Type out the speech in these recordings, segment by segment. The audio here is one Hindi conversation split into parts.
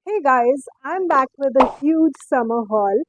Hey guys, I am back with a huge summer haul.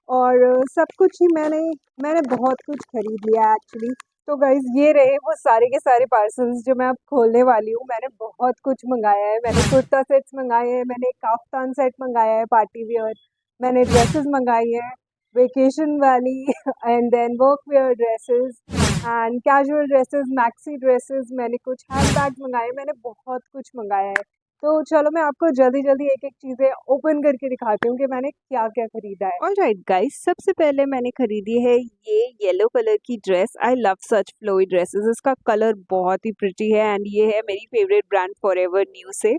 और सब कुछ ही मैंने बहुत कुछ खरीद लिया एक्चुअली। तो गाइस, ये रहे वो सारे के सारे पार्सल्स जो मैं अब खोलने वाली हूँ। मैंने बहुत कुछ मंगाया है। मैंने कुर्ता सेट्स मंगाए हैं, मैंने एक काफ्तान सेट मंगाया है पार्टी वियर, मैंने ड्रेसेस मंगाई है वेकेशन वाली and then work wear dresses and casual dresses, maxi dresses. मैंने कुछ हैंड बैग्स मंगाए, मैंने बहुत कुछ मंगाया है। तो चलो मैं आपको जल्दी जल्दी एक एक चीज़ें ओपन करके दिखाती हूँ कि मैंने क्या क्या खरीदा है। ऑलराइट गाइस, सबसे पहले मैंने खरीदी है ये येलो कलर की dress. I love such flowy dresses. इसका कलर बहुत ही प्रिटी है एंड ये है मेरी फेवरेट ब्रांड फॉरएवर न्यू से।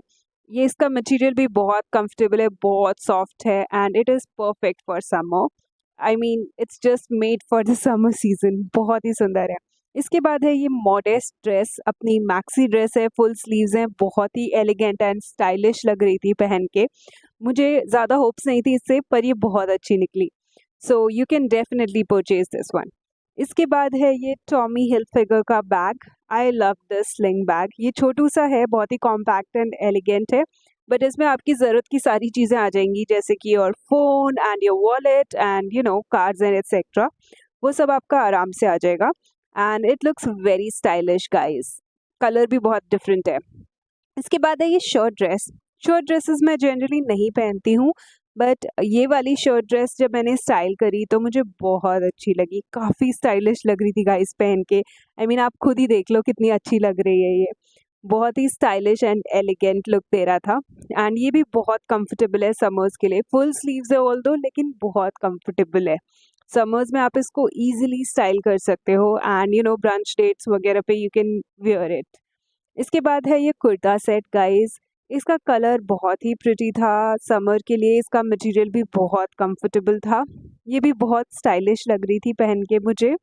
ये इसका मटेरियल भी बहुत कंफर्टेबल है, बहुत सॉफ्ट है and it is perfect for summer. I mean it's just made for the summer season. बहुत ही सुंदर है। इसके बाद है ये मॉडेस्ट ड्रेस, अपनी मैक्सी ड्रेस है, फुल स्लीव्स हैं, बहुत ही एलिगेंट एंड स्टाइलिश लग रही थी पहन के। मुझे ज़्यादा होप्स नहीं थी इससे, पर ये बहुत अच्छी निकली। सो you can definitely purchase this one. इसके बाद है ये टॉमी हिल्फिगर का bag. I love this sling bag. ये छोटू सा है, बहुत ही कॉम्पैक्ट एंड एलिगेंट है, बट इसमें आपकी ज़रूरत की सारी चीज़ें आ जाएंगी, जैसे कि your phone and your wallet and cards and etcetera. वो सब आपका आराम से आ जाएगा and it looks very stylish guys. Colour भी बहुत डिफरेंट है। इसके बाद है ये शर्ट ड्रेस। शर्ट ड्रेसेस मैं जनरली नहीं पहनती हूँ, बट ये वाली शर्ट ड्रेस जब मैंने स्टाइल करी तो मुझे बहुत अच्छी लगी। काफ़ी स्टाइलिश लग रही थी गाइस पहन के। आई मीन आप खुद ही देख लो कितनी अच्छी लग रही है ये। बहुत ही स्टाइलिश एंड एलिगेंट लुक दे रहा था एंड ये भी बहुत कंफर्टेबल है समर्स के लिए। फुल स्लीव्स है ऑल दो, लेकिन बहुत कंफर्टेबल है। समर्स में आप इसको इजीली स्टाइल कर सकते हो एंड ब्रंच डेट्स वगैरह पे यू कैन वियर इट। इसके बाद है ये कुर्ता सेट गाइस। इसका कलर बहुत ही प्रिटी था समर के लिए। इसका मटेरियल भी बहुत कंफर्टेबल था। ये भी बहुत स्टाइलिश लग रही थी पहन के मुझे।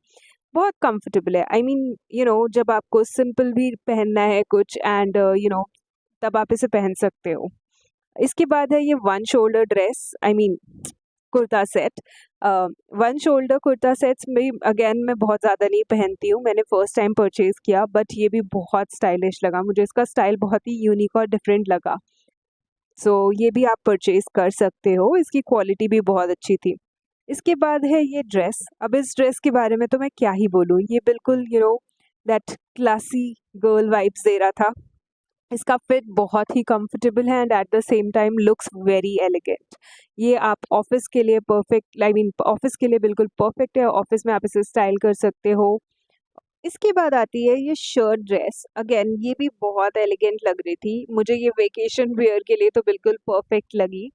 बहुत कंफर्टेबल है। आई मीन जब आपको सिंपल भी पहनना है कुछ एंड तब आप इसे पहन सकते हो। इसके बाद है ये one shoulder dress, I mean kurta set. One shoulder kurta sets में अगेन मैं बहुत ज़्यादा नहीं पहनती हूँ। मैंने फर्स्ट टाइम परचेज़ किया, बट ये भी बहुत स्टाइलिश लगा मुझे। इसका स्टाइल बहुत ही यूनिक और डिफरेंट लगा। सो ये भी आप परचेज़ कर सकते हो। इसकी क्वालिटी भी बहुत अच्छी थी। इसके बाद है ये ड्रेस। अब इस ड्रेस के बारे में तो मैं क्या ही बोलूँ। ये बिल्कुल दैट क्लासी गर्ल वाइब्स दे रहा था। इसका फिट बहुत ही कंफर्टेबल है and at the same time looks very elegant. ये आप ऑफिस के लिए परफेक्ट, आई मीन ऑफिस के लिए बिल्कुल परफेक्ट है। ऑफिस में आप इसे स्टाइल कर सकते हो। इसके बाद आती है ये शर्ट ड्रेस। अगेन ये भी बहुत एलिगेंट लग रही थी मुझे। ये वेकेशन वेयर के लिए तो बिल्कुल परफेक्ट लगी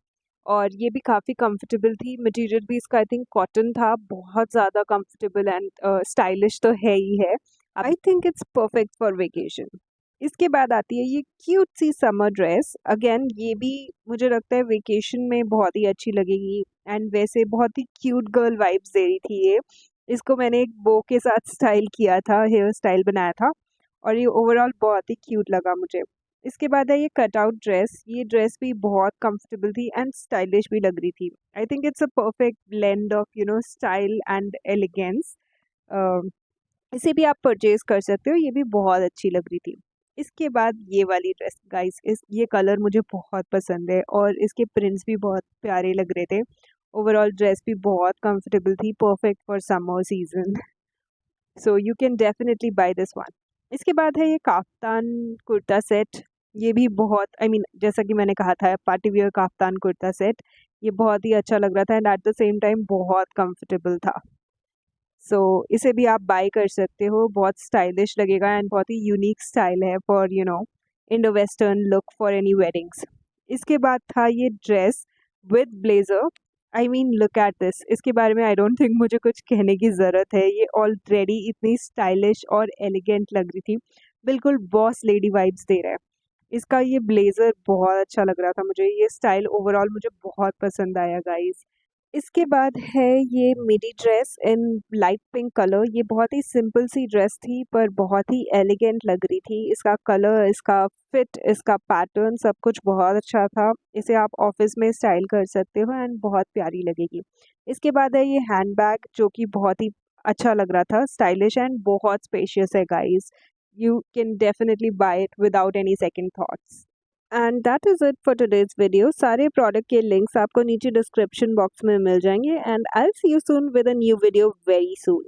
और ये भी काफ़ी कंफर्टेबल थी। मटेरियल भी इसका आई थिंक कॉटन था। बहुत ज़्यादा कंफर्टेबल एंड स्टाइलिश तो है ही है। आई think it's perfect for vacation. इसके बाद आती है ये क्यूट सी समर ड्रेस। अगेन ये भी मुझे लगता है वेकेशन में बहुत ही अच्छी लगेगी एंड वैसे बहुत ही क्यूट गर्ल वाइब्स दे रही थी ये। इसको मैंने एक बो के साथ स्टाइल किया था, हेयर स्टाइल बनाया था और ये ओवरऑल बहुत ही क्यूट लगा मुझे। इसके बाद है ये कट आउट ड्रेस। ये ड्रेस भी बहुत कंफर्टेबल थी एंड स्टाइलिश भी लग रही थी। I think it's a perfect blend of style and elegance. इसे भी आप परचेज कर सकते हो। ये भी बहुत अच्छी लग रही थी। इसके बाद ये वाली ड्रेस गाइस, इस ये कलर मुझे बहुत पसंद है और इसके प्रिंट्स भी बहुत प्यारे लग रहे थे। ओवरऑल ड्रेस भी बहुत कंफर्टेबल थी, perfect for summer season. So you can definitely buy this one. इसके बाद है ये काफ्तान कुर्ता सेट। ये भी बहुत, आई मीन जैसा कि मैंने कहा था, party wear kaftan kurta set. ये बहुत ही अच्छा लग रहा था and at the same time बहुत कंफर्टेबल था। सो इसे भी आप बाय कर सकते हो। बहुत स्टाइलिश लगेगा एंड बहुत ही यूनिक स्टाइल है for Indo western look for any weddings. इसके बाद था ये dress with blazer. I mean look at this. इसके बारे में आई डोंट थिंक मुझे कुछ कहने की ज़रूरत है। ये ऑलरेडी इतनी स्टाइलिश और एलिगेंट लग रही थी। बिल्कुल बॉस लेडी वाइब्स दे रहा है। इसका ये ब्लेज़र बहुत अच्छा लग रहा था मुझे। ये स्टाइल ओवरऑल मुझे बहुत पसंद आया गाइस। इसके बाद है ये midi dress in light pink colour. ये बहुत ही सिंपल सी ड्रेस थी पर बहुत ही एलिगेंट लग रही थी। इसका कलर, इसका फिट, इसका पैटर्न सब कुछ बहुत अच्छा था। इसे आप ऑफिस में स्टाइल कर सकते हो एंड बहुत प्यारी लगेगी। इसके बाद है ये हैंड बैग जो कि बहुत ही अच्छा लग रहा था, स्टाइलिश एंड बहुत स्पेशियस है guys. You can definitely buy it without any second thoughts. And that is it for today's video. सारे प्रोडक्ट के लिंक्स आपको नीचे डिस्क्रिप्शन बॉक्स में मिल जाएंगे and I will see you soon with a new video very soon.